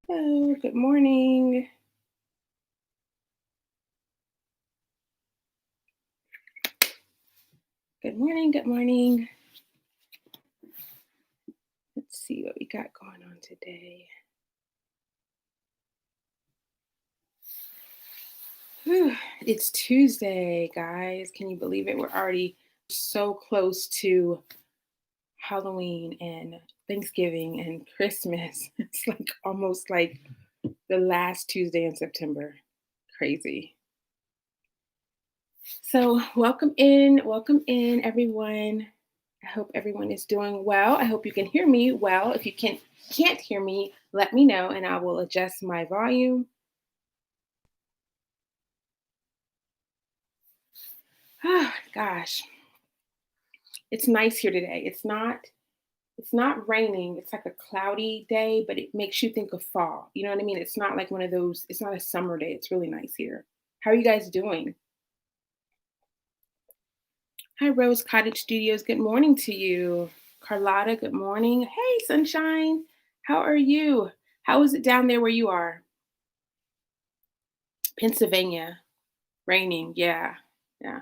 Hello, good morning. Good morning, good morning. Let's see what we got going on today. Whew, it's Tuesday, guys. Can you believe it? We're already so close to Halloween and Thanksgiving and Christmas. It's like almost like the last Tuesday in September. Crazy. So, welcome in, everyone. I hope everyone is doing well. I hope you can hear me well. If you can't hear me, let me know and I will adjust my volume. Ah, gosh, it's nice here today. It's not raining. It's like a cloudy day, but it makes you think of fall. You know what I mean? It's not like one of those, it's not a summer day. It's really nice here. How are you guys doing? Hi, Rose Cottage Studios. Good morning to you. Carlotta, good morning. Hey, Sunshine. How are you? How is it down there where you are? Pennsylvania. Raining. Yeah. Yeah.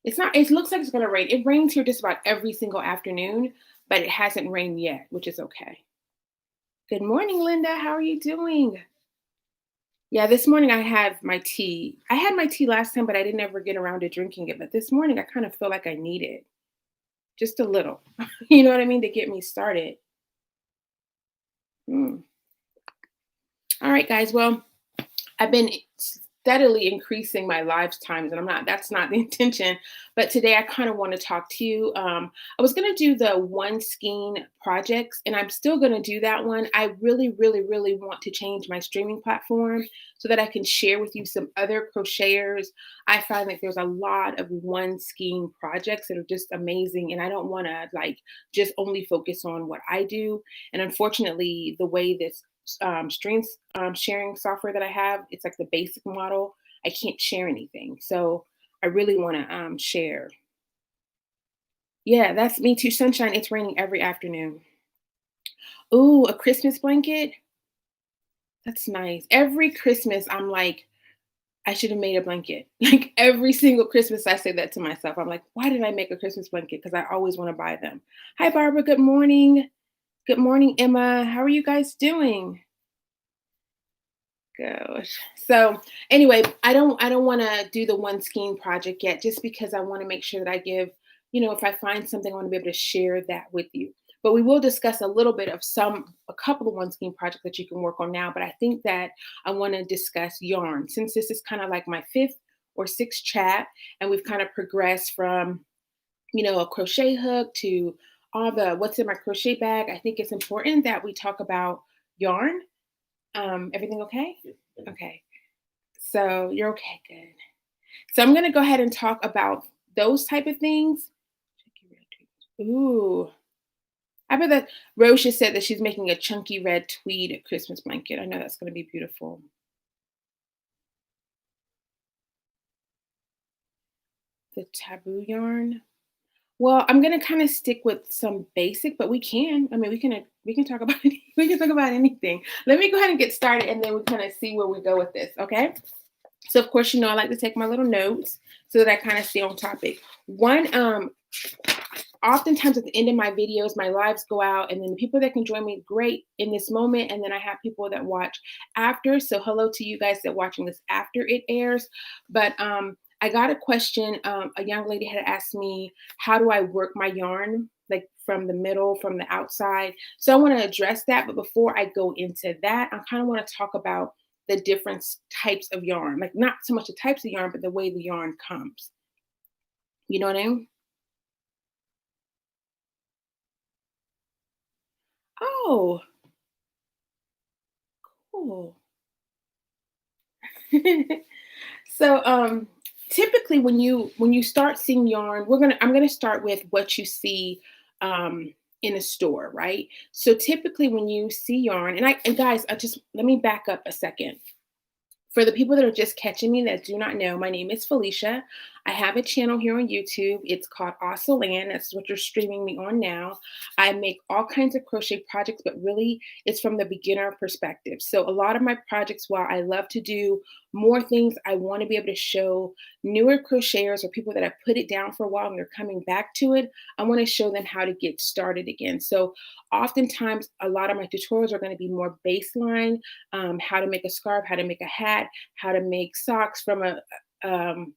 It's not, it looks like it's going to rain. It rains here just about every single afternoon, but it hasn't rained yet, which is okay. Good morning, Linda. How are you doing? Yeah, this morning I had my tea. I had my tea last time, but I didn't ever get around to drinking it. But this morning I kind of feel like I need it just a little. You know what I mean? To get me started. Mm. All right, guys. Well, I've been steadily increasing my live times, and that's not the intention. But today I kind of want to talk to you. I was going to do the one skein projects, and I'm still going to do that one. I really, really, really want to change my streaming platform so that I can share with you some other crocheters. I find that there's a lot of one skein projects that are just amazing, and I don't want to like just only focus on what I do. And unfortunately, the way this stream sharing software that I have, it's like the basic model. I can't share anything. So I really want to share. Yeah, that's me too. Sunshine, it's raining every afternoon. Ooh, a Christmas blanket? That's nice. Every Christmas, I'm like, I should have made a blanket. Like every single Christmas, I say that to myself. I'm like, why did I make a Christmas blanket? Because I always want to buy them. Hi, Barbara. Good morning. Good morning, Emma. How are you guys doing? Gosh. So anyway, I don't want to do the one skein project yet, just because I want to make sure that I give, if I find something, I want to be able to share that with you. But we will discuss a little bit of a couple of one skein projects that you can work on now. But I think that I want to discuss yarn, since this is kind of like my fifth or sixth chat, and we've kind of progressed from, a crochet hook to all the what's in my crochet bag. I think it's important that we talk about yarn. Everything okay? Okay. So you're okay, good. So I'm gonna go ahead and talk about those type of things. Ooh. I bet that Rosha said that she's making a chunky red tweed Christmas blanket. I know that's gonna be beautiful. The taboo yarn. Well, I'm gonna kind of stick with some basic, but we can. I mean, we can talk about we can talk about anything. Let me go ahead and get started, and then we kind of see where we go with this. Okay. So of course, I like to take my little notes so that I kind of stay on topic. One, oftentimes at the end of my videos, my lives go out, and then the people that can join me, great in this moment, and then I have people that watch after. So hello to you guys that are watching this after it airs. But I got a question. A young lady had asked me, how do I work my yarn? Like from the middle, from the outside. So I want to address that. But before I go into that, I kind of want to talk about the different types of yarn, like not so much the types of yarn, but the way the yarn comes. You know what I mean? Oh, cool. So typically when you start seeing yarn, I'm gonna start with what you see in a store, right? So typically when you see yarn, and guys, I just let me back up a second. For the people that are just catching me that do not know, my name is Felicia. I have a channel here on YouTube. It's called Ahsel. That's what you're streaming me on now. I make all kinds of crochet projects, but really it's from the beginner perspective. So a lot of my projects, while I love to do more things, I want to be able to show newer crocheters or people that have put it down for a while and they're coming back to it. I want to show them how to get started again. So oftentimes, a lot of my tutorials are going to be more baseline, how to make a scarf, how to make a hat, how to make socks from um,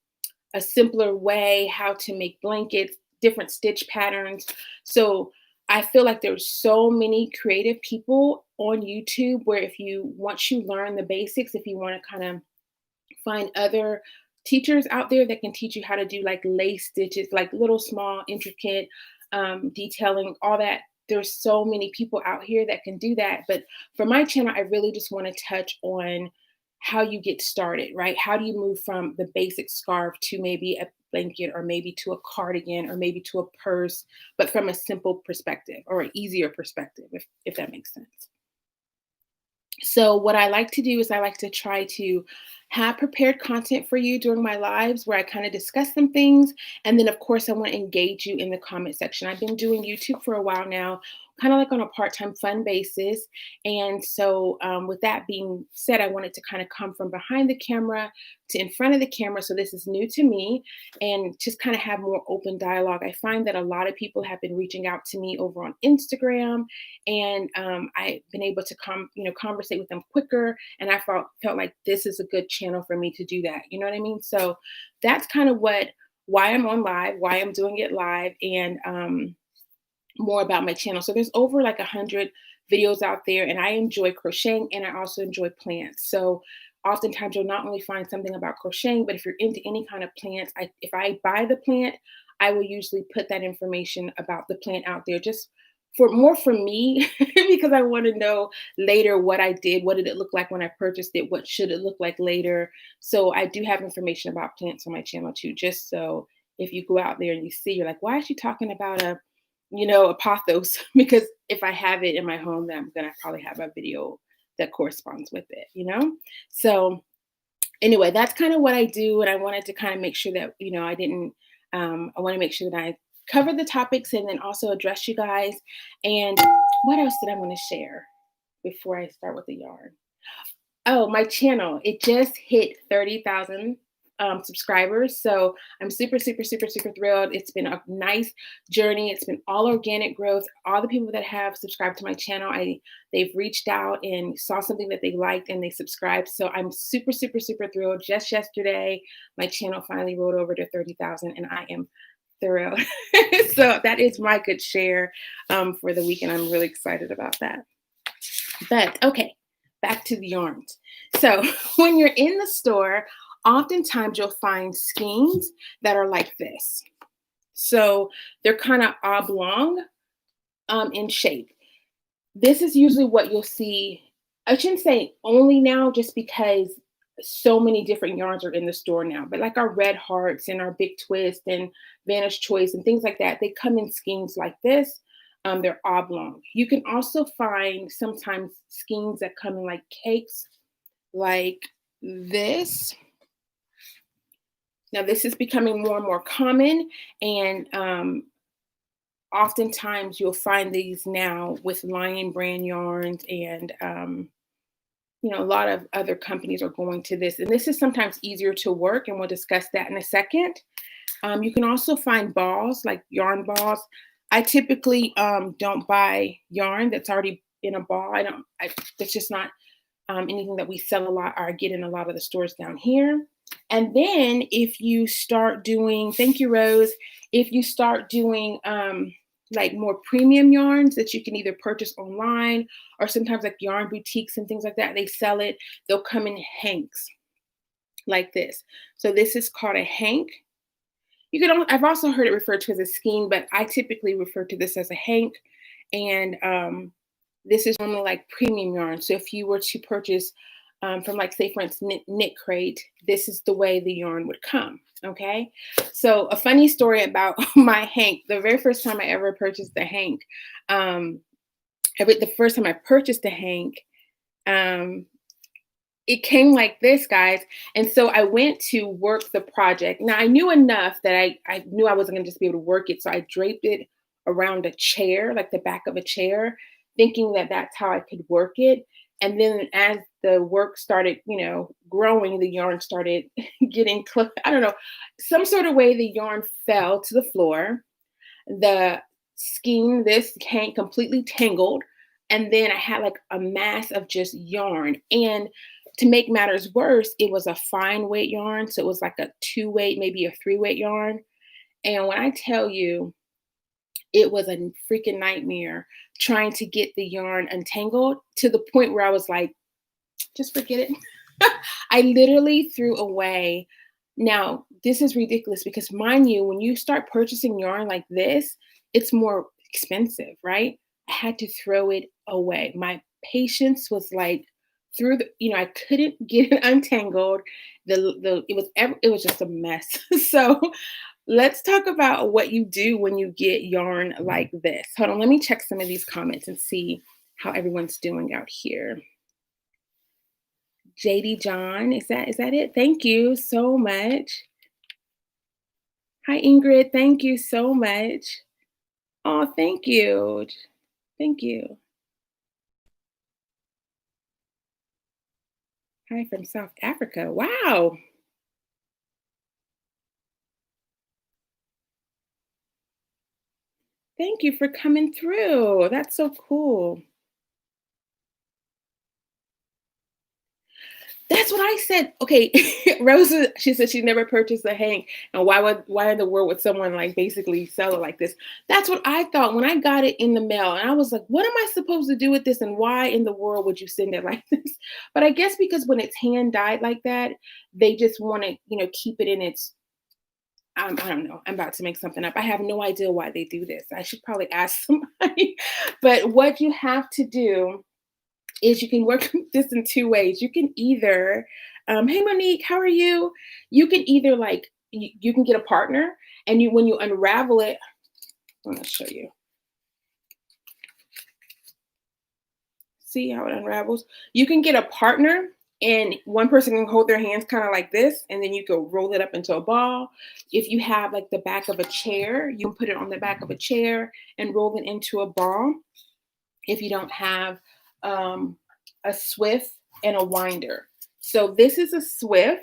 a simpler way, how to make blankets, different stitch patterns. So I feel like there's so many creative people on YouTube where if you once you learn the basics, if you want to kind of find other teachers out there that can teach you how to do like lace stitches, like little small intricate detailing, all that. There's so many people out here that can do that. But for my channel, I really just want to touch on how you get started, right? How do you move from the basic scarf to maybe a blanket or maybe to a cardigan or maybe to a purse, but from a simple perspective or an easier perspective, if that makes sense. So what I like to do is I like to try to have prepared content for you during my lives where I kind of discuss some things. And then of course I want to engage you in the comment section. I've been doing YouTube for a while now, kind of like on a part-time fun basis. And so with that being said, I wanted to kind of come from behind the camera to in front of the camera. So this is new to me and just kind of have more open dialogue. I find that a lot of people have been reaching out to me over on Instagram and I've been able to conversate with them quicker. And I felt like this is a good channel for me to do that. You know what I mean? So that's kind of why I'm on live, why I'm doing it live, and more about my channel. So there's over like 100 videos out there, and I enjoy crocheting and I also enjoy plants. So oftentimes you'll not only find something about crocheting, but if you're into any kind of plants, if I buy the plant, I will usually put that information about the plant out there just for me because I want to know later what I did, what did it look like when I purchased it, what should it look like later. So I do have information about plants on my channel too, just so if you go out there and you see, you're like, why is she talking about a pothos? Because if I have it in my home, then I'm gonna probably have a video that corresponds with it. So anyway, that's kind of what I do. And I wanted to kind of make sure that, I want to make sure that I cover the topics and then also address you guys. And what else did I want to share before I start with the yarn? Oh, my channel. It just hit 30,000 subscribers. So I'm super, super, super, super thrilled. It's been a nice journey. It's been all organic growth. All the people that have subscribed to my channel, they've reached out and saw something that they liked and they subscribed. So I'm super, super, super thrilled. Just yesterday, my channel finally rolled over to 30,000 and I am thrilled. So that is my good share for the week. And I'm really excited about that. But okay, back to the yarns. So when you're in the store, oftentimes you'll find skeins that are like this. So they're kind of oblong in shape. This is usually what you'll see. I shouldn't say only now just because so many different yarns are in the store now, but like our red hearts and our big twist and Vanish choice and things like that, they come in skeins like this. They're oblong. You can also find sometimes skeins that come in like cakes like this. Now this is becoming more and more common, and oftentimes you'll find these now with Lion brand yarns and a lot of other companies are going to this, and this is sometimes easier to work, and we'll discuss that in a second. You can also find balls, like yarn balls. I typically don't buy yarn that's already in a ball. That's just not anything that we sell a lot or get in a lot of the stores down here. And then if you start doing, thank you, Rose, if you start doing like more premium yarns that you can either purchase online or sometimes like yarn boutiques and things like that, they sell it. They'll come in hanks like this. So this is called a hank. I've also heard it referred to as a skein, but I typically refer to this as a hank. And this is normally like premium yarn. So if you were to purchase from like, say, for instance, Knit Crate, this is the way the yarn would come. Okay. So a funny story about my hank. The very first time I ever purchased the hank, the first time I purchased the hank, it came like this, guys. And so I went to work the project. Now I knew enough that I knew I wasn't gonna just be able to work it. So I draped it around a chair, like the back of a chair, thinking that that's how I could work it. And then as the work started, growing, the yarn started getting close. I don't know, some sort of way the yarn fell to the floor. The skein, this came completely tangled. And then I had like a mass of just yarn. And to make matters worse, it was a fine weight yarn. So it was like a 2 weight, maybe a 3 weight yarn. And when I tell you, it was a freaking nightmare trying to get the yarn untangled to the point where I was like, just forget it. I literally threw away. Now, this is ridiculous because, mind you, when you start purchasing yarn like this, it's more expensive, right? I had to throw it away. My patience was like through I couldn't get it untangled. It was just a mess. So let's talk about what you do when you get yarn like this. Hold on, let me check some of these comments and see how everyone's doing out here. JD John, is that it? Thank you so much. Hi Ingrid, thank you so much. Oh, thank you. Thank you. Hi from South Africa. Wow. Thank you for coming through. That's so cool. That's what I said. Okay, Rosa, she said she never purchased a hank. And why in the world would someone like basically sell it like this? That's what I thought when I got it in the mail. And I was like, what am I supposed to do with this? And why in the world would you send it like this? But I guess because when it's hand dyed like that, they just want to, keep it in its I don't know. I'm about to make something up. I have no idea why they do this. I should probably ask somebody. But what you have to do is you can work this in 2 ways. You can either, hey Monique, how are you? You can either like you can get a partner, and when you unravel it, I'm gonna show you. See how it unravels? You can get a partner, and one person can hold their hands kind of like this, and then you go roll it up into a ball. If you have like the back of a chair, you can put it on the back of a chair and roll it into a ball. If you don't have a swift and a winder. So this is a swift.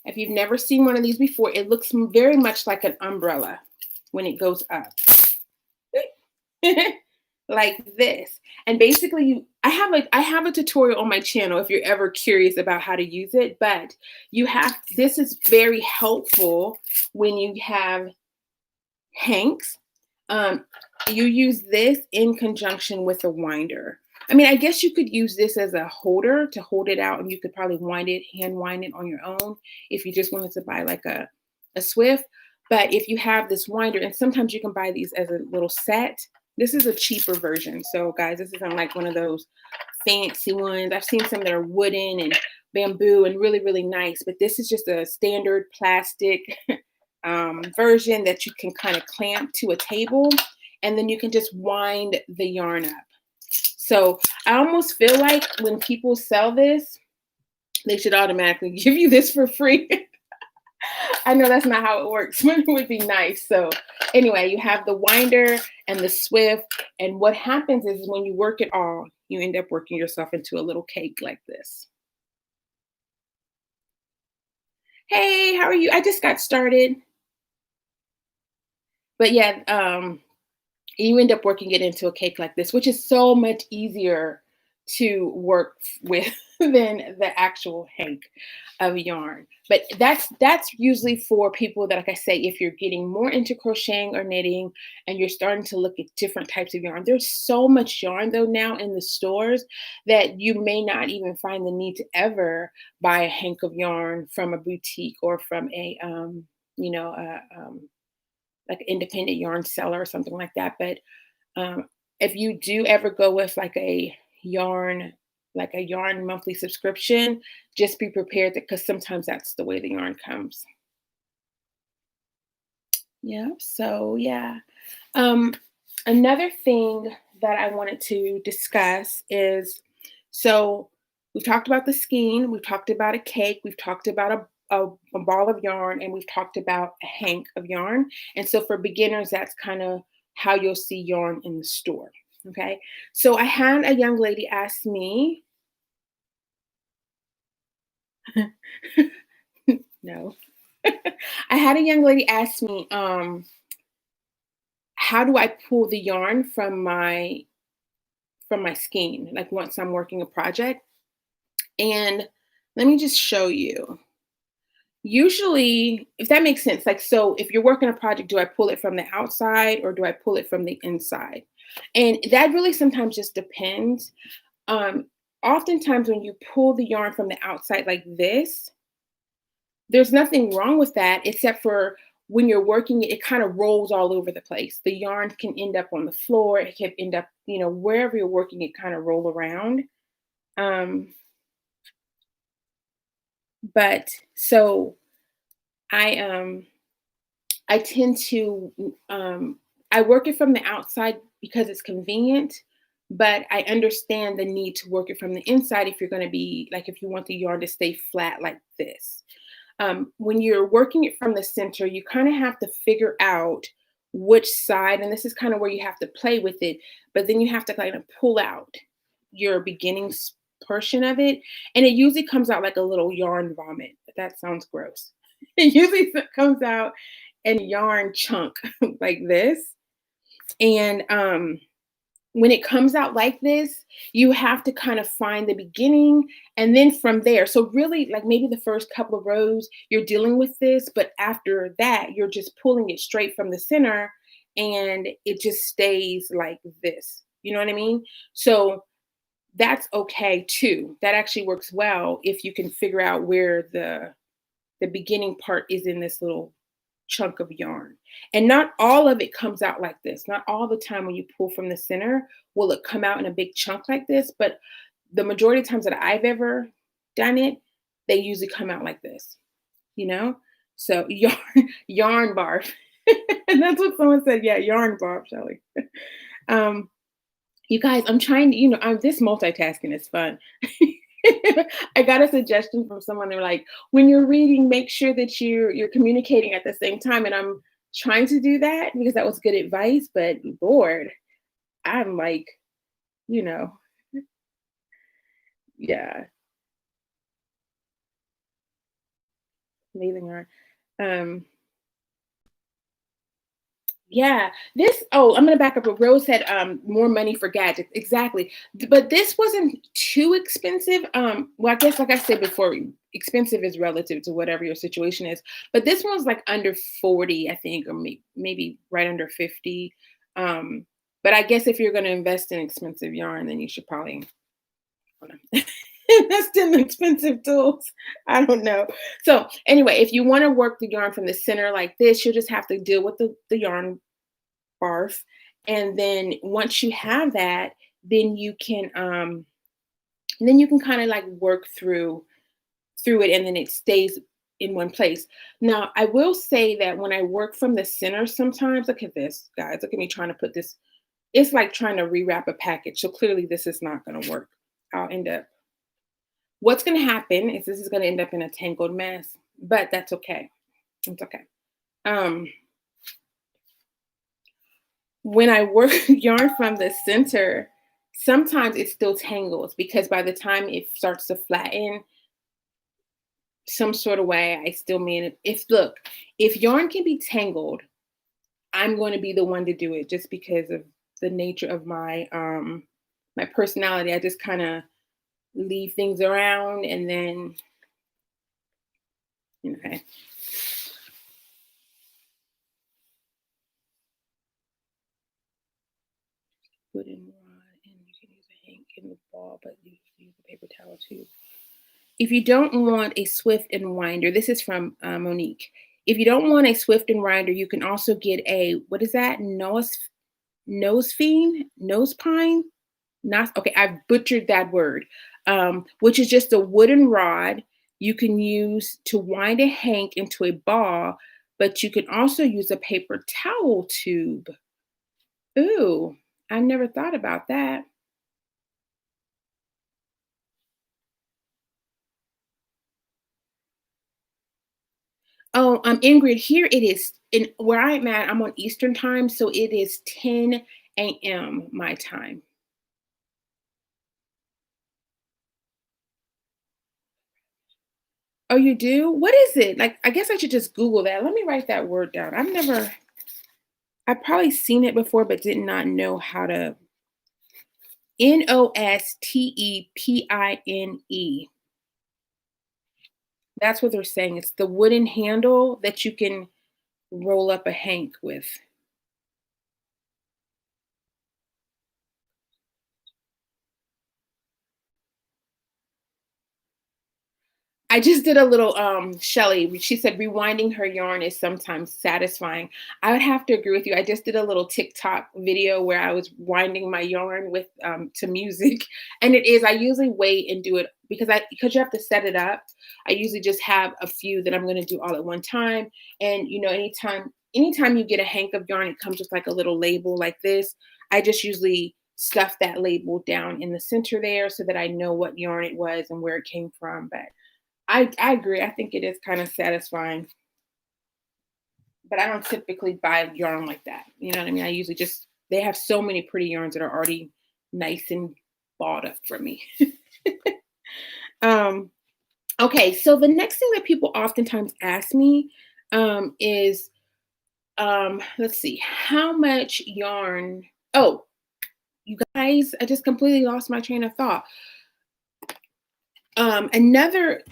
If you've never seen one of these before, it looks very much like an umbrella when it goes up. Like this. And basically I have a tutorial on my channel if you're ever curious about how to use it, but this is very helpful when you have hanks. You use this in conjunction with a winder. I mean, I guess you could use this as a holder to hold it out, and you could probably hand wind it on your own if you just wanted to buy like a swift. But if you have this winder, and sometimes you can buy these as a little set. This is a cheaper version. So guys, this isn't like one of those fancy ones. I've seen some that are wooden and bamboo and really, really nice, but this is just a standard plastic version that you can kind of clamp to a table, and then you can just wind the yarn up. So I almost feel like when people sell this, they should automatically give you this for free. I know that's not how it works, but it would be nice. So anyway, you have the winder and the swift, and what happens is when you work it all, you end up working yourself into a little cake like this. Hey, how are you? I just got started. But yeah, you end up working it into a cake like this, which is so much easier to work with than the actual hank of yarn. But that's usually for people that, like I say, if you're getting more into crocheting or knitting and you're starting to look at different types of yarn. There's so much yarn though now in the stores that you may not even find the need to ever buy a hank of yarn from a boutique or from a you know, like an independent yarn seller or something like that. But if you do ever go with yarn, like a yarn monthly subscription, just be prepared because sometimes that's the way the yarn comes. Yeah. So yeah. Um, Another thing that I wanted to discuss is so We've talked about the skein, we've talked about a cake, we've talked about a ball of yarn, and we've talked about a hank of yarn. And so for beginners, that's kind of how you'll see yarn in the store. Okay. So I had a young lady ask me, no, I had a young lady ask me, how do I pull the yarn from my skein, like once I'm working a project? And let me just show you. Usually, if that makes sense, like, so if you're working a project, do I pull it from the outside or do I pull it from the inside? And that really sometimes just depends. Um, Oftentimes, when you pull the yarn from the outside like this, there's nothing wrong with that, except for when you're working it, it kind of rolls all over the place. The yarn can end up on the floor, it can end up, wherever you're working, it kind of roll around. Um, but so I I tend to I work it from the outside because it's convenient, but I understand the need to work it from the inside if you're going to be like if you want the yarn to stay flat like this. When you're working it from the center, you kind of have to figure out which side, and this is kind of where you have to play with it, but then you have to kind of pull out your portion of it, and it usually comes out like a little yarn vomit. That sounds gross. It usually comes out in yarn chunk like this, and when it comes out like this, you have to kind of find the beginning and then from there. So really like maybe the first couple of rows you're dealing with this, but after that you're just pulling it straight from the center and it just stays like this. You know what I mean? So that's okay too. That actually works well if you can figure out where the beginning part is in this little chunk of yarn. And not all of it comes out like this. Not all the time when you pull from the center will it come out in a big chunk like this, but the majority of times that I've ever done it, they usually come out like this, you know? So yarn yarn barf. And that's what someone said. Yeah, yarn barf, Shelly. Um, you guys, I'm trying to, this multitasking is fun. I got a suggestion from someone. They're like, when you're reading, make sure that you're communicating at the same time. And I'm trying to do that because that was good advice. But Lord, I'm like, you know, yeah, amazing art. Um, Yeah, I'm gonna back up. But Rose said, more money for gadgets. Exactly. But this wasn't too expensive. Well, I guess like I said before, expensive is relative to whatever your situation is. But this one was like under 40, I think, or maybe right under 50. But I guess if you're gonna invest in expensive yarn, then you should probably hold on. Invest in expensive tools. I don't know. So anyway, if you want to work the yarn from the center like this, you'll just have to deal with the yarn barf. And then once you have that, then you can kind of like work through it and then it stays in one place. Now, I will say that when I work from the center sometimes, look at this, guys. Look at me trying to put this. It's like trying to rewrap a package. So clearly this is not going to work. I'll end up What's going to happen is this is going to end up in a tangled mess, but that's okay. It's okay. Um When I work yarn from the center, sometimes it still tangles because by the time it starts to flatten some sort of way, I still mean it. If yarn can be tangled, I'm going to be the one to do it just because of the nature of my personality. I just kind of leave things around and then, okay. Wooden rod, and you can use a hank in the ball, but you can use a paper towel too. If you don't want a swift and winder, this is from Monique. If you don't want a swift and winder, you can also get a, what is that? Nose fiend, nose pine? Not okay. I've butchered that word. Which is just a wooden rod you can use to wind a hank into a ball, but you can also use a paper towel tube. Ooh, I never thought about that. Oh, Ingrid, here it is in where I'm at, I'm on Eastern time, so it is 10 a.m. my time. Oh, you do? What is it? Like, I guess I should just Google that. Let me write that word down. I've probably seen it before, but did not know how to. Nostepine. That's what they're saying. It's the wooden handle that you can roll up a hank with. I just did a little Shelly. She said rewinding her yarn is sometimes satisfying. I would have to agree with you. I just did a little TikTok video where I was winding my yarn with to music. And it is, I usually wait and do it because you have to set it up. I usually just have a few that I'm gonna do all at one time. And anytime you get a hank of yarn, it comes with like a little label like this. I just usually stuff that label down in the center there so that I know what yarn it was and where it came from. But I agree. I think it is kind of satisfying, but I don't typically buy yarn like that. You know what I mean? I usually just they have so many pretty yarns that are already nice and bought up for me. um, okay, so the next thing that people oftentimes ask me is let's see, how much yarn? Oh, you guys, I just completely lost my train of thought. Another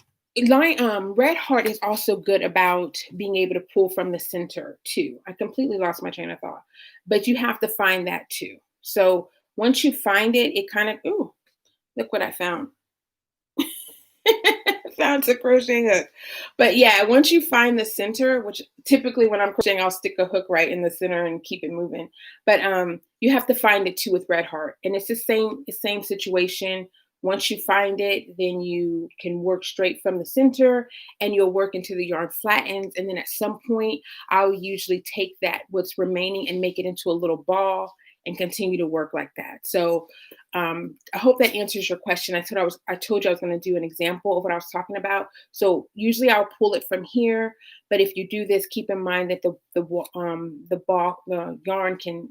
line, Red Heart is also good about being able to pull from the center too. I completely lost my train of thought, but you have to find that too. So once you find it, it kind of, ooh, look what I found. Found a crochet hook. But yeah, once you find the center, which typically when I'm crocheting, I'll stick a hook right in the center and keep it moving. But you have to find it too with Red Heart. And it's the same situation. Once you find it, then you can work straight from the center and you'll work until the yarn flattens. And then at some point, I'll usually take that, what's remaining, and make it into a little ball and continue to work like that. So I hope that answers your question. I told you I was going to do an example of what I was talking about. So usually I'll pull it from here, but if you do this, keep in mind that the yarn can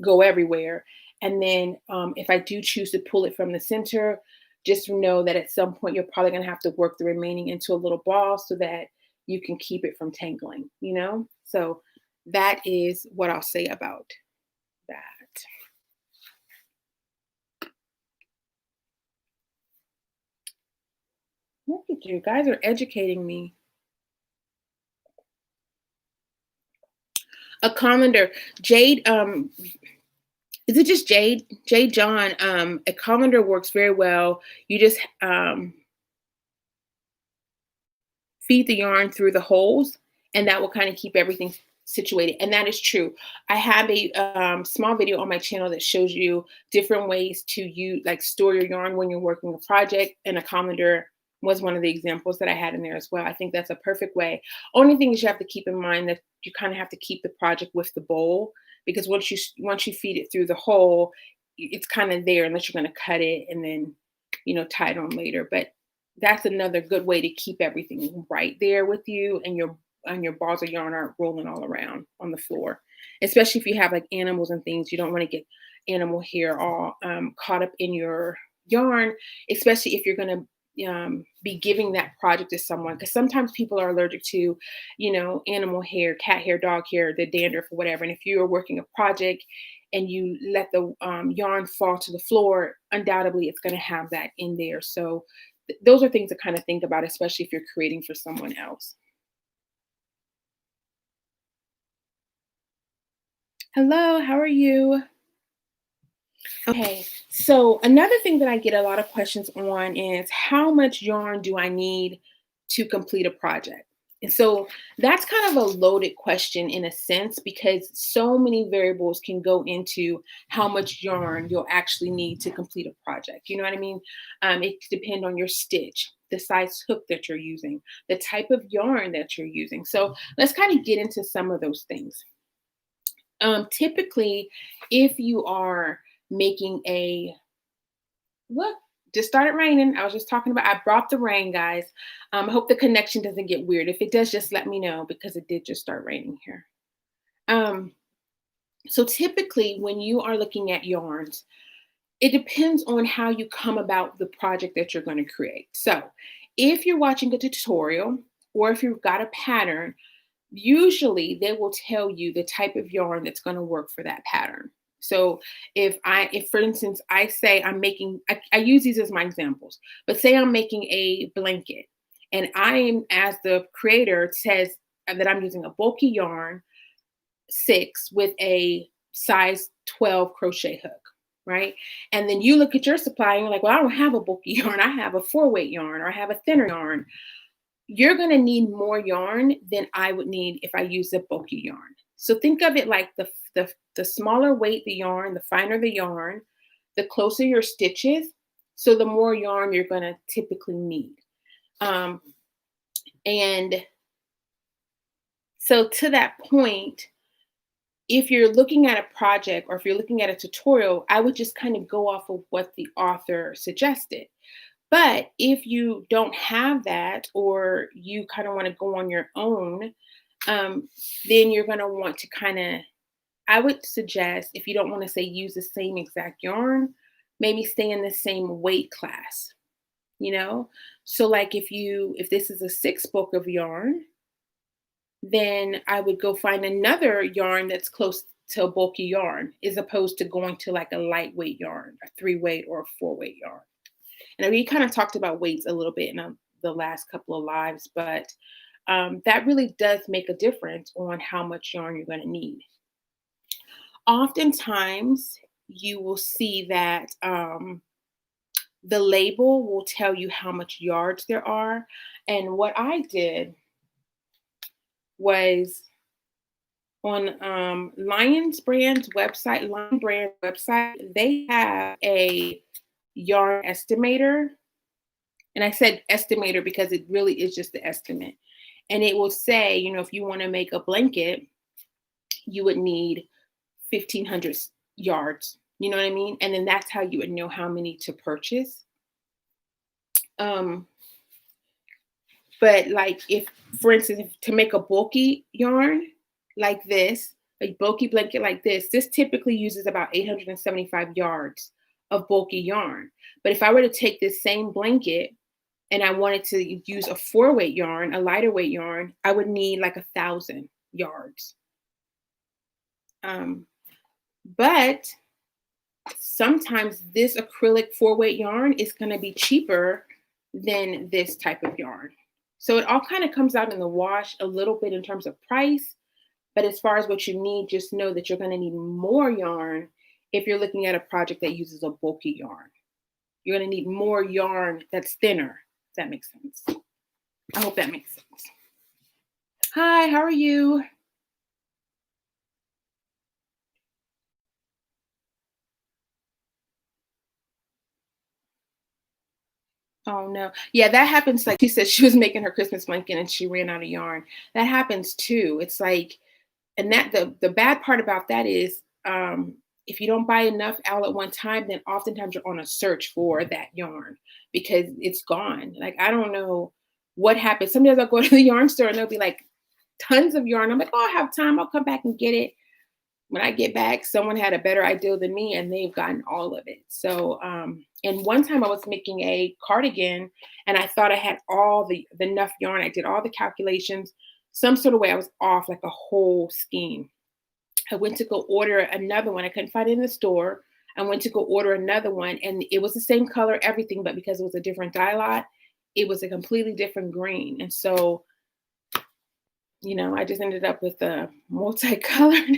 go everywhere. And then if I do choose to pull it from the center, just know that at some point you're probably going to have to work the remaining into a little ball so that you can keep it from tangling. So that is what I'll say about that. Look at you guys are educating me. A commenter, Jade. Is it just Jade? Jade John. A commenter works very well. You just feed the yarn through the holes, and that will kind of keep everything situated. And that is true. I have a small video on my channel that shows you different ways to store your yarn when you're working a project, and a colander was one of the examples that I had in there as well. I think that's a perfect way. Only thing is you have to keep in mind that you kind of have to keep the project with the bowl, because once you feed it through the hole, it's kind of there unless you're going to cut it and then tie it on later. But that's another good way to keep everything right there with you, and your balls of yarn aren't rolling all around on the floor. Especially if you have like animals and things, you don't want to get animal hair all caught up in your yarn, especially if you're going to be giving that project to someone, because sometimes people are allergic to animal hair, cat hair, dog hair, the dandruff or whatever. And if you are working a project and you let the yarn fall to the floor, undoubtedly it's going to have that in there. So those are things to kind of think about, especially if you're creating for someone else. Hello, how are you? Okay, so another thing that I get a lot of questions on is how much yarn do I need to complete a project? And so that's kind of a loaded question in a sense, because so many variables can go into how much yarn you'll actually need to complete a project. You know what I mean? It could depend on your stitch, the size hook that you're using, the type of yarn that you're using. So let's kind of get into some of those things. Typically, if you are making a what? just started raining. I was just talking about, I brought the rain, guys. I hope the connection doesn't get weird. If it does, just let me know because it did just start raining here. Um, so typically when you are looking at yarns, it depends on how you come about the project that you're going to create. So if you're watching a tutorial or if you've got a pattern, usually they will tell you the type of yarn that's going to work for that pattern. So if for instance, I say I'm making, I use these as my examples, but say I'm making a blanket and I am, as the creator says that I'm using a bulky yarn 6 with a size 12 crochet hook, right? And then you look at your supply and you're like, well, I don't have a bulky yarn. I have a 4-weight yarn or I have a thinner yarn. You're going to need more yarn than I would need if I use a bulky yarn. So think of it like the smaller weight the yarn, the finer the yarn, the closer your stitches. So the more yarn you're going to typically need. And so to that point, if you're looking at a project or if you're looking at a tutorial, I would just kind of go off of what the author suggested. But if you don't have that, or you kind of want to go on your own, then you're going to want to kind of, I would suggest, if you don't want to say use the same exact yarn, maybe stay in the same weight class, you know? So like if this is a 6 book of yarn, then I would go find another yarn that's close to a bulky yarn, as opposed to going to like a lightweight yarn, a 3-weight or a 4-weight yarn. And we kind of talked about weights a little bit in the last couple of lives, but that really does make a difference on how much yarn you're going to need. Oftentimes, you will see that the label will tell you how much yards there are. And what I did was on Lion Brand's website, they have a yarn estimator. And I said estimator because it really is just the estimate. And it will say, if you want to make a blanket, you would need 1,500 yards. You know what I mean? And then that's how you would know how many to purchase. But like if, for instance, to make a bulky yarn like this, a bulky blanket like this typically uses about 875 yards of bulky yarn. But if I were to take this same blanket and I wanted to use a 4-weight yarn, a lighter weight yarn, I would need like 1,000 yards. But sometimes this acrylic 4-weight yarn is going to be cheaper than this type of yarn. So it all kind of comes out in the wash a little bit in terms of price. But as far as what you need, just know that you're going to need more yarn if you're looking at a project that uses a bulky yarn. You're going to need more yarn that's thinner. If that makes sense. I hope that makes sense. Hi, how are you? Oh no. Yeah, that happens. Like she said, she was making her Christmas blanket and she ran out of yarn. That happens too. It's like, and that the bad part about that is if you don't buy enough all at one time, then oftentimes you're on a search for that yarn because it's gone. Like I don't know what happened. Sometimes I'll go to the yarn store and there'll be like tons of yarn. I'm like, oh, I have time. I'll come back and get it. When I get back, someone had a better idea than me and they've gotten all of it. So, and one time I was making a cardigan and I thought I had all the enough yarn. I did all the calculations. Some sort of way I was off like a whole skein. I went to go order another one. I couldn't find it in the store. I went to go order another one and it was the same color, everything, but because it was a different dye lot, it was a completely different green. And so, I just ended up with a multicolored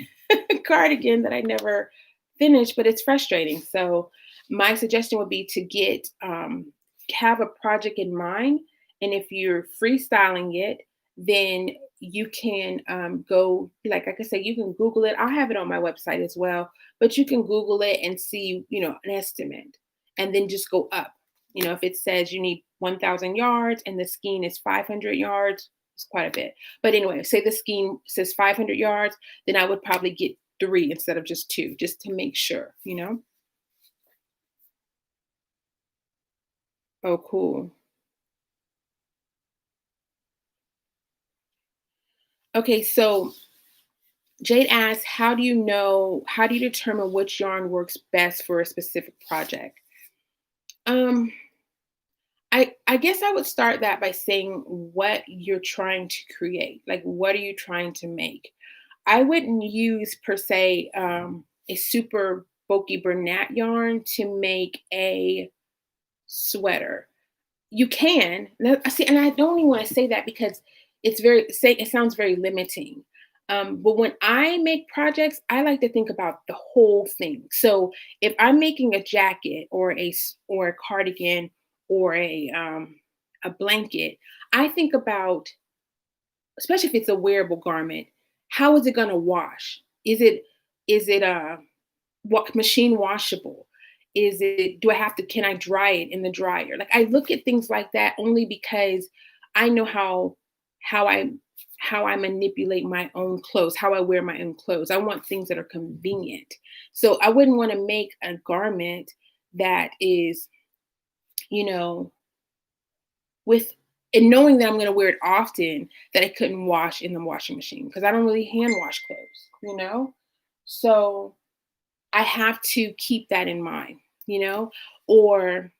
cardigan that I never finished, but it's frustrating. So my suggestion would be to have a project in mind. And if you're freestyling it, then you can go, like I could say, you can Google it. I'll have it on my website as well, but you can Google it and see, an estimate and then just go up. If it says you need 1,000 yards and the skein is 500 yards, it's quite a bit. But anyway, say the skein says 500 yards, then I would probably get 3 instead of just 2, just to make sure. Oh, cool. Okay, so Jade asks, how do you determine which yarn works best for a specific project? Um, I guess I would start that by saying what you're trying to create. Like, what are you trying to make? I wouldn't use per se a super bulky Bernat yarn to make a sweater. You can. I see, and I don't even want to say that because it sounds very limiting. But when I make projects, I like to think about the whole thing. So if I'm making a jacket or or a cardigan or a blanket, I think about, especially if it's a wearable garment, how is it going to wash? Is it machine washable? Do I have to, can I dry it in the dryer? Like, I look at things like that only because I know how I how I manipulate my own clothes, how I wear my own clothes. I want things that are convenient. So I wouldn't want to make a garment that is, you know, with and knowing that I'm going to wear it often, that I couldn't wash in the washing machine because I don't really hand wash clothes. So I have to keep that in mind, you know? Or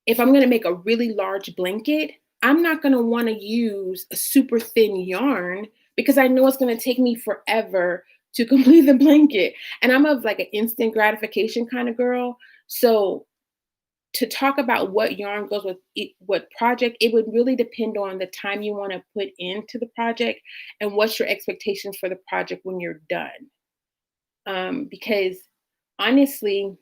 if I'm gonna make a really large blanket, I'm not gonna wanna use a super thin yarn because I know it's gonna take me forever to complete the blanket. And I'm of like an instant gratification kind of girl. So to talk about what yarn goes with what project, it would really depend on the time you want to put into the project and what's your expectations for the project when you're done. Because honestly,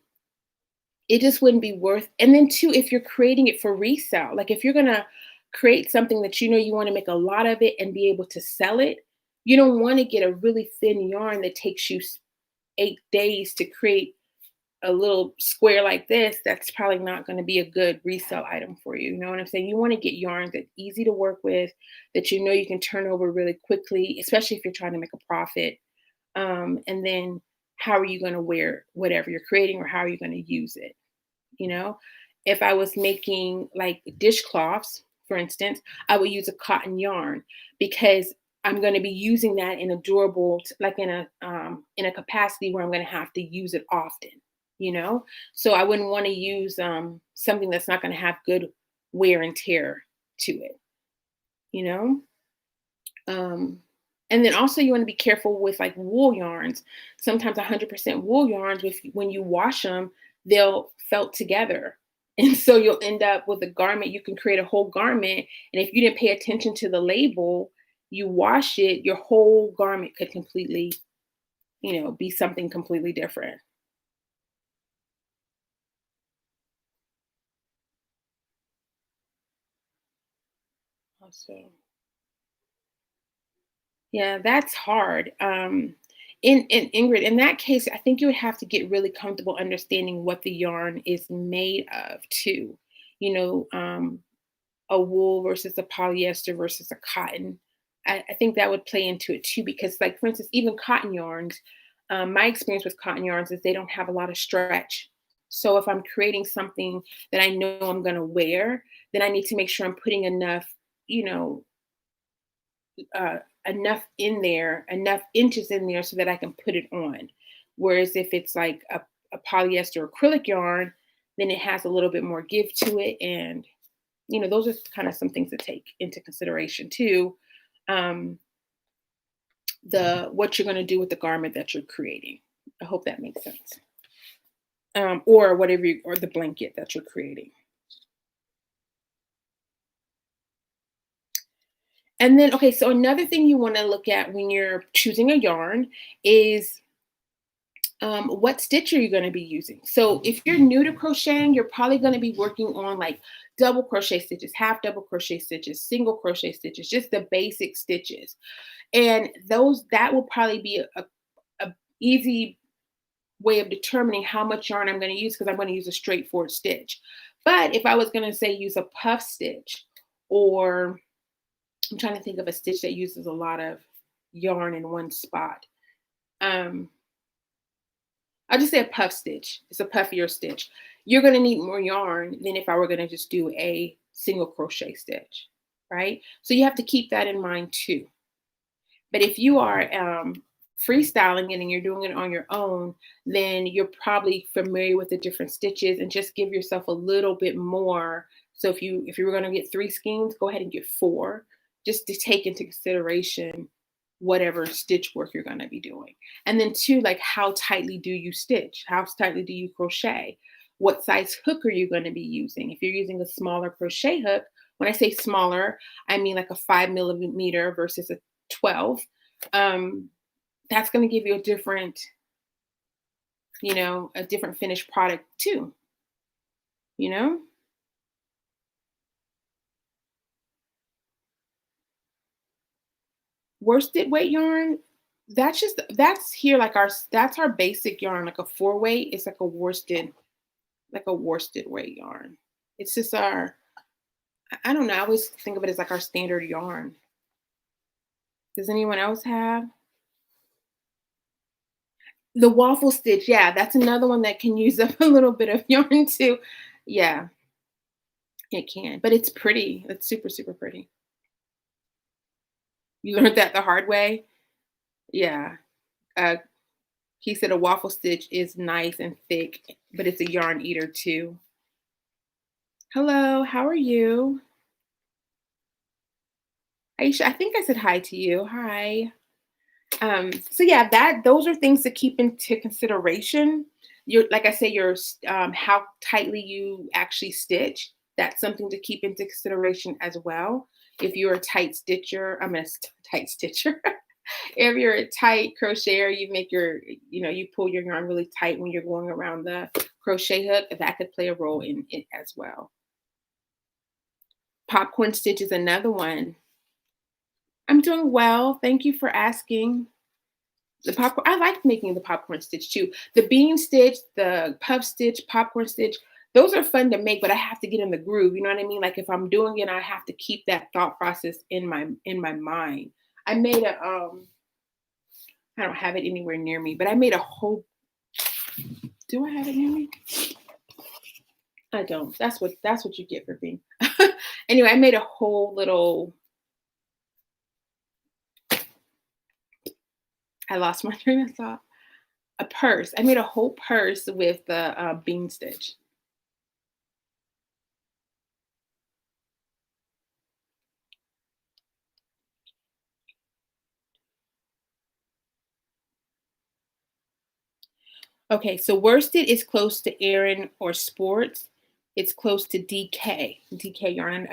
it just wouldn't be worth. And then too, if you're creating it for resale, like if you're gonna create something that you know you want to make a lot of it and be able to sell it, you don't want to get a really thin yarn that takes you 8 days to create a little square like this. That's probably not going to be a good resale item for you. You know what I'm saying? You want to get yarns that's easy to work with, that you know you can turn over really quickly, especially if you're trying to make a profit. And then how are you going to wear whatever you're creating, or how are you going to use it? You know, if I was making like dishcloths, for instance, I would use a cotton yarn because I'm going to be using that in a like in a capacity where I'm going to have to use it often. You know, so I wouldn't want to use something that's not going to have good wear and tear to it. You know, um, and then also you want to be careful with like wool yarns. Sometimes 100% wool yarns, when you wash them, they'll felt together. And so you'll end up with a garment. You can create a whole garment. And if you didn't pay attention to the label, you wash it, your whole garment could completely, be something completely different. Also, yeah, that's hard. In Ingrid, in that case, I think you would have to get really comfortable understanding what the yarn is made of too. You know, a wool versus a polyester versus a cotton. I think that would play into it too, because, like, for instance, even cotton yarns, my experience with cotton yarns is they don't have a lot of stretch. So if I'm creating something that I know I'm going to wear, then I need to make sure I'm putting you know, uh, enough inches in there so that I can put it on. Whereas if it's like a polyester acrylic yarn, then it has a little bit more give to it. And, those are kind of some things to take into consideration too. Um, the what you're going to do with the garment that you're creating. I hope that makes sense. Or or the blanket that you're creating. And then, okay, so another thing you want to look at when you're choosing a yarn is what stitch are you going to be using? So if you're new to crocheting, you're probably going to be working on like double crochet stitches, half double crochet stitches, single crochet stitches, just the basic stitches. And that will probably be a easy way of determining how much yarn I'm going to use, because I'm going to use a straightforward stitch. But if I was going to say use a puff stitch, or I'm trying to think of a stitch that uses a lot of yarn in one spot. I'll just say a puff stitch. It's a puffier stitch. you're going to need more yarn than if I were going to just do a single crochet stitch, right? So you have to keep that in mind too. But if you are freestyling it and you're doing it on your own, then you're probably familiar with the different stitches, and just give yourself a little bit more. So if you were going to get 3 skeins, go ahead and get 4, just to take into consideration whatever stitch work you're going to be doing. And then two, like, how tightly do you stitch? How tightly do you crochet? What size hook are you going to be using? If you're using a smaller crochet hook, when I say smaller, I mean like a 5 millimeter versus a 12. Um, that's going to give you a different, a different finished product too, you know? Worsted weight yarn, that's here like that's our basic yarn, like a 4 weight. It's like a worsted weight yarn. It's just I don't know. I always think of it as like our standard yarn. Does anyone else have the waffle stitch? Yeah, that's another one that can use up a little bit of yarn too. Yeah, it can, but it's pretty. It's super, super pretty. You learned that the hard way. Yeah. Uh, he said a waffle stitch is nice and thick, but it's a yarn eater too. Hello, how are you? Aisha, I think I said hi to you. Hi. So yeah, those are things to keep into consideration. Your, like I say, your how tightly you actually stitch. That's something to keep into consideration as well. If you're a tight stitcher, tight stitcher. If you're a tight crocheter, you make you pull your yarn really tight when you're going around the crochet hook. That could play a role in it as well. Popcorn stitch is another one. I'm doing well. Thank you for asking. The popcorn, I like making the popcorn stitch too. The bean stitch, the puff stitch, popcorn stitch, those are fun to make, but I have to get in the groove. You know what I mean? Like if I'm doing it, I have to keep that thought process in my mind. I made a I don't have it anywhere near me, but I made a whole. Do I have it near me? I don't. That's what you get for being. Anyway, I made a whole little. I lost my train of thought. A purse. I made a whole purse with the bean stitch. Okay, so worsted is close to Aran or sports. It's close to DK, DK yarn.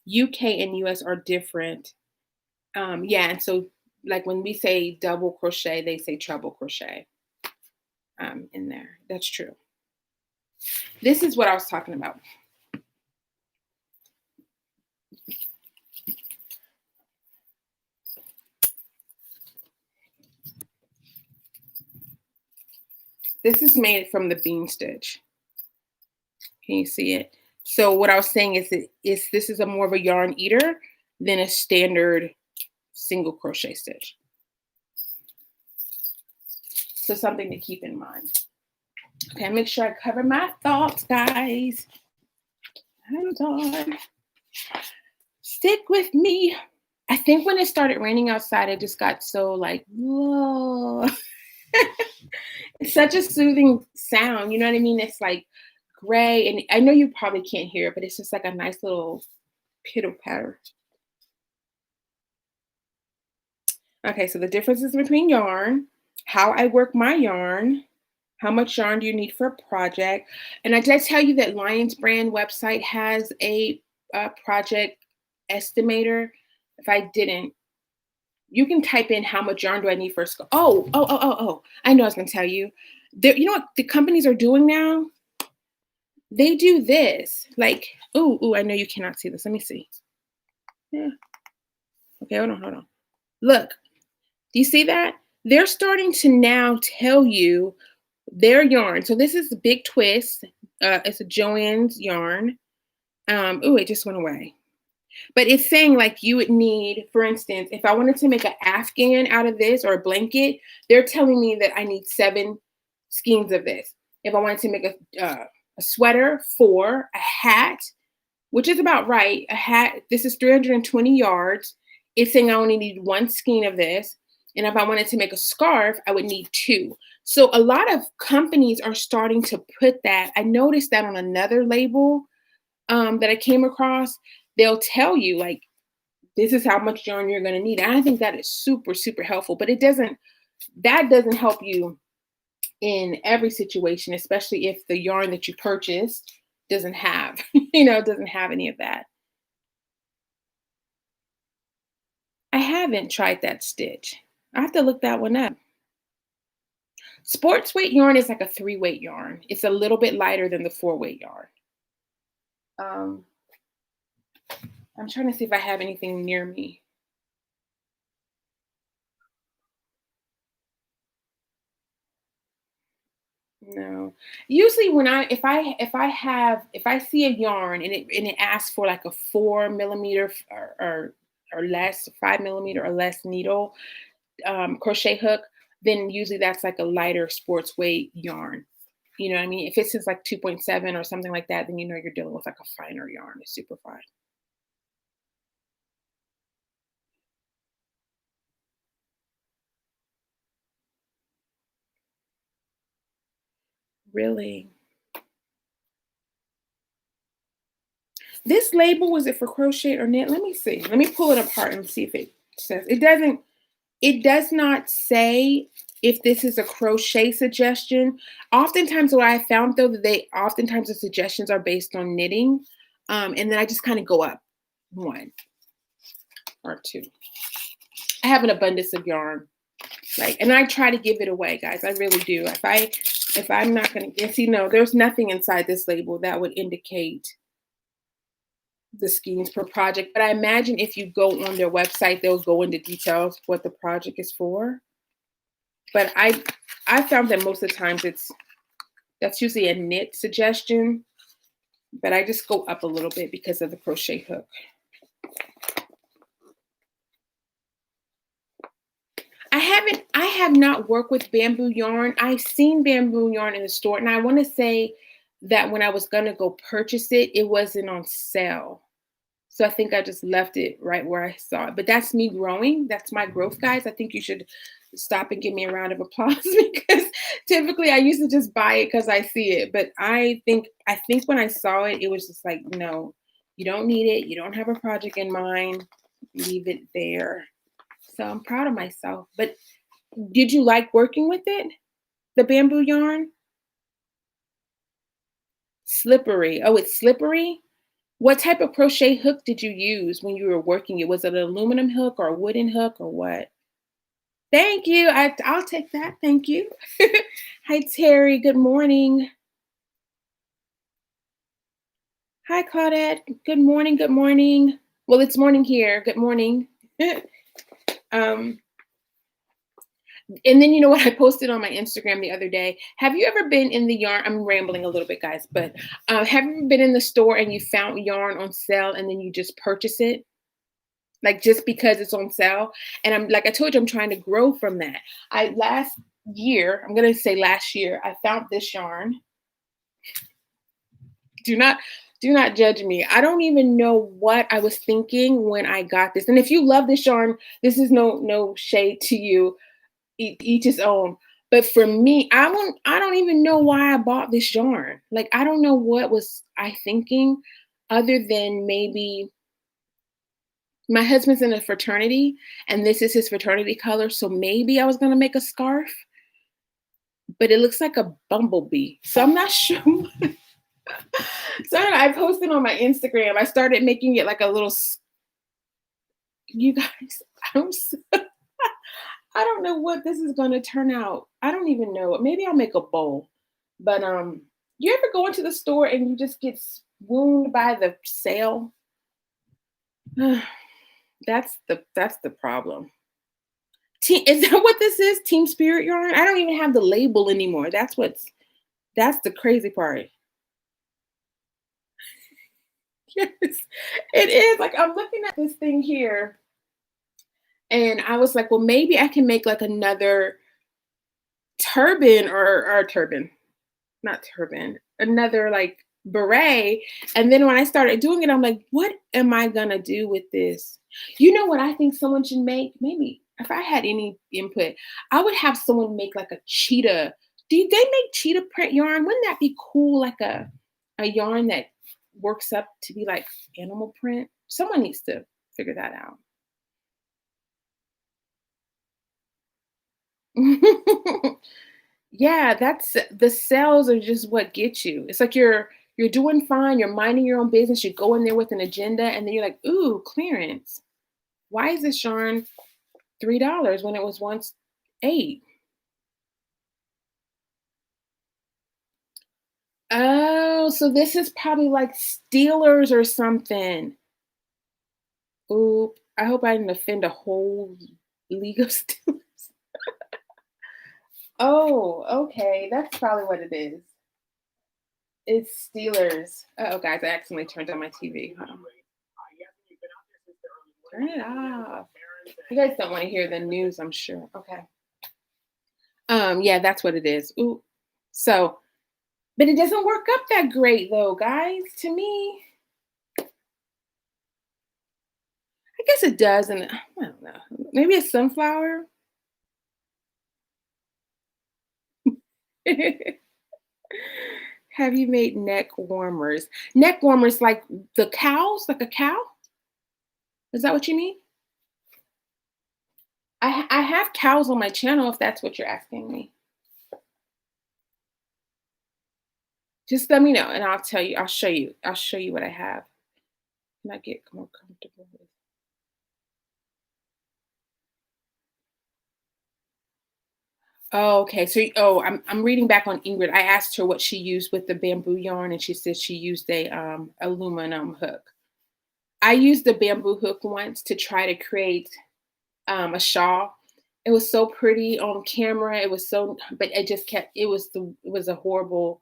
UK and US are different. Yeah, and so like when we say double crochet, they say treble crochet in there. That's true. This is what I was talking about. This is made from the bean stitch. Can you see it? So what I was saying is this is a more of a yarn eater than a standard single crochet stitch. So something to keep in mind. Okay, make sure I cover my thoughts, guys. Hold on. Stick with me. I think when it started raining outside, I just got so like, whoa. It's such a soothing sound. You know what I mean? It's like gray. And I know you probably can't hear it, but it's just like a nice little pitter patter. Okay, so the differences between yarn, how I work my yarn, how much yarn do you need for a project? And I did tell you that Lion's Brand website has a project estimator. If I didn't, you can type in how much yarn do I need for a scarf. Oh. I know I was going to tell you. You know what the companies are doing now? They do this. Like, I know you cannot see this. Let me see. Yeah. Okay, hold on. Look, do you see that? They're starting to now tell you their yarn. So this is the Big Twist. It's a Joann's yarn. It just went away. But it's saying like you would need, for instance, if I wanted to make an Afghan out of this or a blanket, they're telling me that I need 7 skeins of this. If I wanted to make a a sweater 4, a hat, which is about right. A hat, this is 320 yards. It's saying I only need 1 skein of this. And if I wanted to make a scarf, I would need 2. So a lot of companies are starting to put that. I noticed that on another label that I came across. They'll tell you like this is how much yarn you're going to need. And I think that is super, super helpful. But that doesn't help you in every situation, especially if the yarn that you purchased doesn't have, doesn't have any of that. I haven't tried that stitch. I have to look that one up. Sports weight yarn is like a 3-weight yarn. It's a little bit lighter than the 4-weight yarn. Um, I'm trying to see if I have anything near me. No. Usually when if I see a yarn and it asks for like a 4 millimeter or less, 5 millimeter or less needle crochet hook, then usually that's like a lighter sports weight yarn. You know what I mean? If it's just like 2.7 or something like that, then you're dealing with like a finer yarn. It's super fine. Really? This label, was it for crochet or knit? Let me see. Let me pull it apart and see if it says. It does not say if this is a crochet suggestion. Oftentimes what I found though that oftentimes the suggestions are based on knitting. And then I just kind of go up 1 or 2. I have an abundance of yarn. And I try to give it away, guys. I really do. If I'm not gonna get, there's nothing inside this label that would indicate the skeins per project. But I imagine if you go on their website, they'll go into details what the project is for. But I found that most of the times that's usually a knit suggestion. But I just go up a little bit because of the crochet hook. I have not worked with bamboo yarn. I've seen bamboo yarn in the store, and I want to say that when I was gonna go purchase it, it wasn't on sale. So I think I just left it right where I saw it. But that's me growing. That's my growth, guys. I think you should stop and give me a round of applause because typically I used to just buy it because I see it. But I think when I saw it, it was just like, no, you don't need it. You don't have a project in mind. Leave it there. So I'm proud of myself. But did you like working with it? The bamboo yarn? Slippery. Oh, it's slippery? What type of crochet hook did you use when you were working it? Was it an aluminum hook or a wooden hook or what? Thank you. I'll take that. Thank you. Hi, Terry. Good morning. Hi, Claudette. Good morning. Good morning. Well, it's morning here. Good morning. um, and then you know what I posted on my Instagram the other day? Have you ever been in the yarn? I'm rambling a little bit, guys, but have you ever been in the store and you found yarn on sale and then you just purchase it? Like just because it's on sale. And I'm like I told you, I'm trying to grow from that. Last year, I'm gonna say last year, I found this yarn. Do not do not judge me. I don't even know what I was thinking when I got this. And if you love this yarn, this is no shade to you. Each his own. But for me, I don't even know why I bought this yarn. Like I don't know what was I thinking other than maybe my husband's in a fraternity and this is his fraternity color. So maybe I was going to make a scarf, but it looks like a bumblebee. So I'm not sure. So I posted on my Instagram. I started making it like a little, you guys, I'm I don't know what this is going to turn out. I don't even know. Maybe I'll make a bowl. But you ever go into the store and you just get swooned by the sale? That's the problem. Is that what this is? Team Spirit yarn? I don't even have the label anymore. That's the crazy part. Yes, it is. Like I'm looking at this thing here, and I was like, well, maybe I can make like another turban or turban. not turban, another like beret. And then when I started doing it, I'm like, what am I gonna do with this? You know what I think someone should make? Maybe if I had any input, I would have someone make like a cheetah. Do they make cheetah print yarn? Wouldn't that be cool? Like a yarn that works up to be like animal print. Someone needs to figure that out. Yeah, that's the sales are just what get you. It's like you're doing fine, you're minding your own business, you go in there with an agenda, and then you're like, ooh, clearance. Why is this yarn $3 when it was once 8? Oh, so this is probably like Steelers or something. Ooh, I hope I didn't offend a whole league of Steelers. Oh, okay. That's probably what it is. It's Steelers. Oh, guys, I accidentally turned on my TV. Hold on. Turn it off. You guys don't want to hear the news, I'm sure. Okay. Yeah, that's what it is. Ooh. So, but it doesn't work up that great though, guys. To me, I guess it does, and I don't know. Maybe a sunflower. Have you made neck warmers? Neck warmers like the cows, like a cow? Is that what you mean? I have cows on my channel if that's what you're asking me. Just let me know and I'll tell you. I'll show you. I'll show you what I have. And I get more comfortable with. Oh, okay. So, I'm reading back on Ingrid. I asked her what she used with the bamboo yarn, and she said she used a aluminum hook. I used the bamboo hook once to try to create a shawl. It was so pretty on camera. It was so, but it just kept. It was a horrible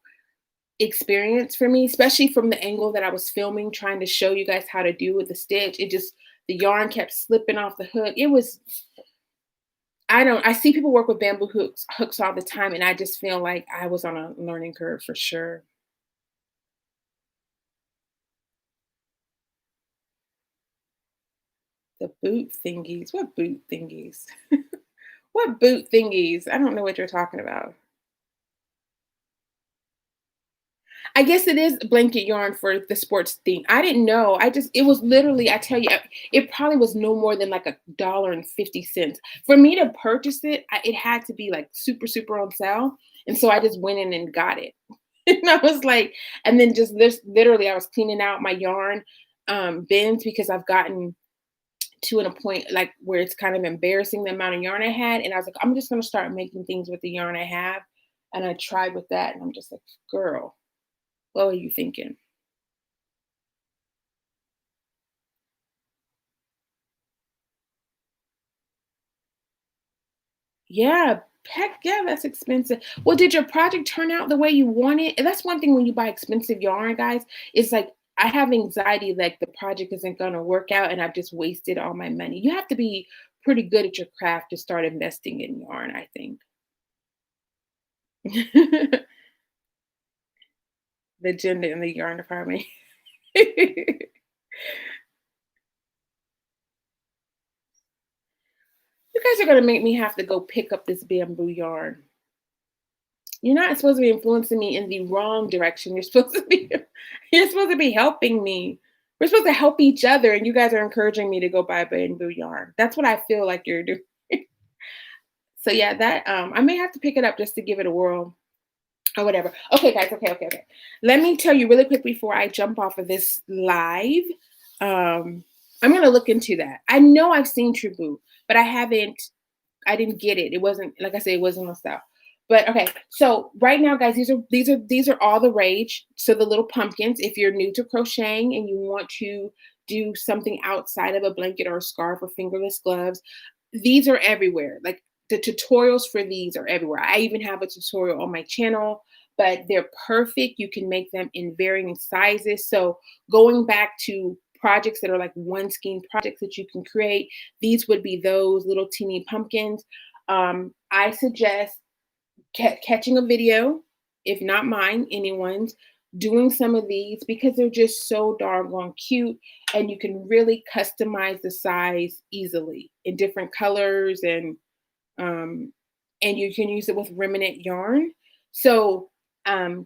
experience for me, especially from the angle that I was filming, trying to show you guys how to do with the stitch. It just the yarn kept slipping off the hook. It was I see people work with bamboo hooks all the time, and I just feel like I was on a learning curve for sure. The boot thingies. What boot thingies? What boot thingies? I don't know what you're talking about. I guess it is blanket yarn for the sports theme. I didn't know. It was literally, I tell you, it probably was no more than like $1.50. For me to purchase it, it had to be like super, super on sale. And so I just went in and got it. And I was like, and then just this literally, I was cleaning out my yarn bins because I've gotten to a point like where it's kind of embarrassing the amount of yarn I had. And I was like, I'm just going to start making things with the yarn I have. And I tried with that. And I'm just like, girl, what were you thinking? Yeah, heck yeah, that's expensive. Well, did your project turn out the way you wanted? And that's one thing when you buy expensive yarn, guys. It's like I have anxiety like the project isn't going to work out and I've just wasted all my money. You have to be pretty good at your craft to start investing in yarn, I think. The gender in the yarn department. You guys are going to make me have to go pick up this bamboo yarn. You're not supposed to be influencing me in the wrong direction. You're supposed to be helping me. We're supposed to help each other, and you guys are encouraging me to go buy bamboo yarn. That's what I feel like you're doing. So yeah, that I may have to pick it up just to give it a whirl or whatever. Okay, guys. Okay, okay, okay. Let me tell you really quick before I jump off of this live. I'm gonna look into that. I know I've seen True, but I didn't get it. It wasn't like I said, it wasn't my style. But okay, so right now, guys, these are all the rage. So the little pumpkins. If you're new to crocheting and you want to do something outside of a blanket or a scarf or fingerless gloves, these are everywhere. Like the tutorials for these are everywhere. I even have a tutorial on my channel, but they're perfect. You can make them in varying sizes. So going back to projects that are like one skein projects that you can create, these would be those little teeny pumpkins. I suggest catching a video if not mine, anyone's, doing some of these because they're just so doggone cute, and you can really customize the size easily in different colors, um, and you can use it with remnant yarn. So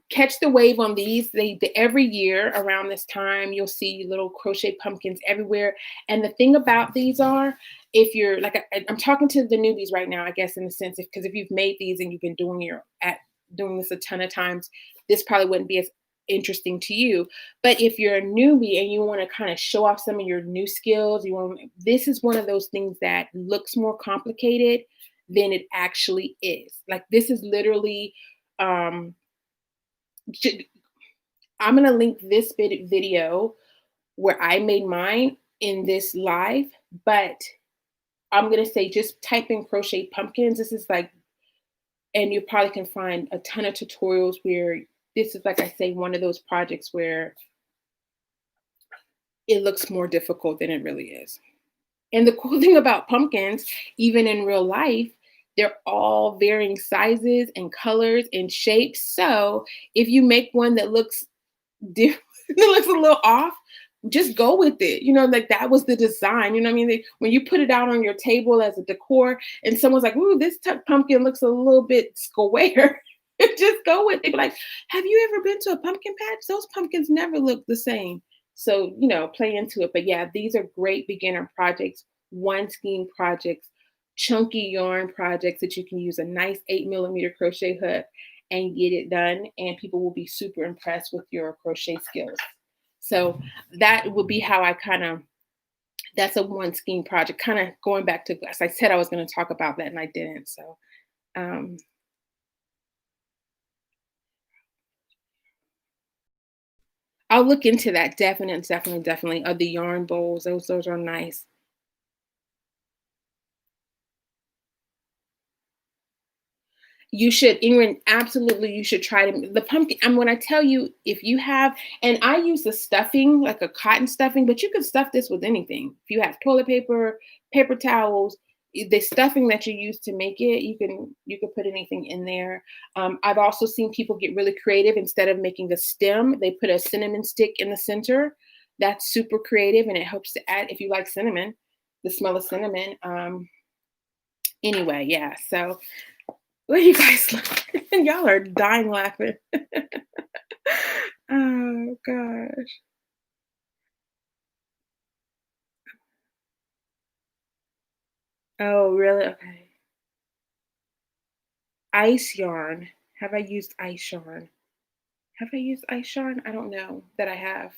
catch the wave on these. Every year around this time, you'll see little crochet pumpkins everywhere. And the thing about these are, if you're like, I'm talking to the newbies right now, I guess, in the sense, because if you've made these and you've been doing this a ton of times, this probably wouldn't be as interesting to you. But if you're a newbie and you want to kind of show off some of your new skills, this is one of those things that looks more complicated than it actually is. Like, this is literally, I'm going to link this video where I made mine in this live, but I'm going to say just type in crochet pumpkins. This is like, and you probably can find a ton of tutorials where this is, like I say, one of those projects where it looks more difficult than it really is. And the cool thing about pumpkins, even in real life, they're all varying sizes and colors and shapes. So if you make one that looks different, that looks a little off, just go with it. Like, that was the design. You know what I mean? When you put it out on your table as a decor and someone's like, ooh, this pumpkin looks a little bit square, just go with it. Be like, have you ever been to a pumpkin patch? Those pumpkins never look the same. So, play into it. But yeah, these are great beginner projects, one skein projects, chunky yarn projects that you can use a nice 8mm crochet hook and get it done. And people will be super impressed with your crochet skills. So that would be how that's a one skein project, kind of going back to, as I said, I was going to talk about that and I didn't. So, I'll look into that. Definitely. The yarn bowls, those are nice. You should, Ingrid, absolutely, you should try the pumpkin. And when I tell you, if you have, and I use the stuffing, like a cotton stuffing, but you can stuff this with anything. If you have toilet paper, paper towels, the stuffing that you use to make it, you can put anything in there. I've also seen people get really creative. Instead of making a stem, they put a cinnamon stick in the center. That's super creative, and it helps to add, if you like cinnamon, the smell of cinnamon. Anyway, yeah. So what are you guys laughing? Y'all are dying laughing. Oh gosh. Oh, really? Okay. Ice yarn. Have I used ice yarn? Have I used ice yarn? I don't know that I have.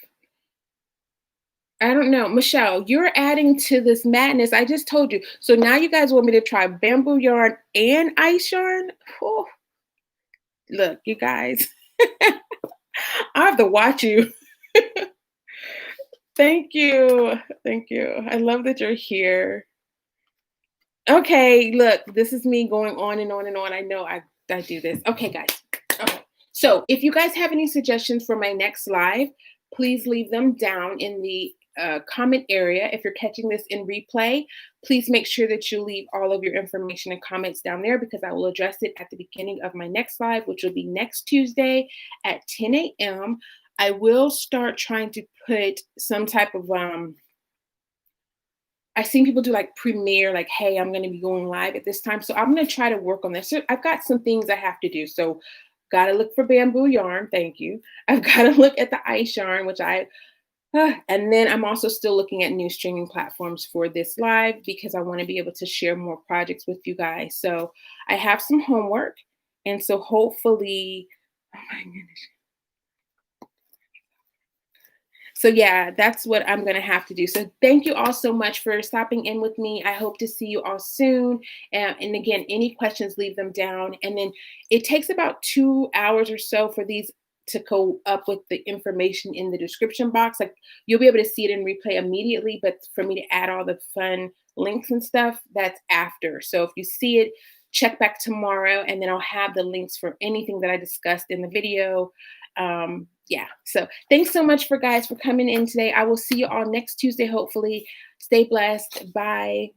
I don't know. Michelle, you're adding to this madness. I just told you. So now you guys want me to try bamboo yarn and ice yarn? Whew. Look, you guys. I have to watch you. Thank you. Thank you. I love that you're here. Okay, look, this is me going on and on and on. I know I do this. Okay, guys. Okay. So if you guys have any suggestions for my next live, please leave them down in the comment area. If you're catching this in replay, please make sure that you leave all of your information and comments down there, because I will address it at the beginning of my next live, which will be next Tuesday at 10 a.m. I will start trying to put some type of I've seen people do like premiere, like, hey, I'm going to be going live at this time. So I'm going to try to work on this. So I've got some things I have to do. So got to look for bamboo yarn. Thank you. I've got to look at the ice yarn, and then I'm also still looking at new streaming platforms for this live, because I want to be able to share more projects with you guys. So I have some homework. And so hopefully, oh my goodness. So yeah, that's what I'm going to have to do. So thank you all so much for stopping in with me. I hope to see you all soon. And again, any questions, leave them down. And then it takes about 2 hours or so for these to go up with the information in the description box. Like, you'll be able to see it in replay immediately, but for me to add all the fun links and stuff, that's after. So if you see it, check back tomorrow, and then I'll have the links for anything that I discussed in the video. Yeah, so thanks so much for coming in today. I will see you all next Tuesday, hopefully. Stay blessed. Bye.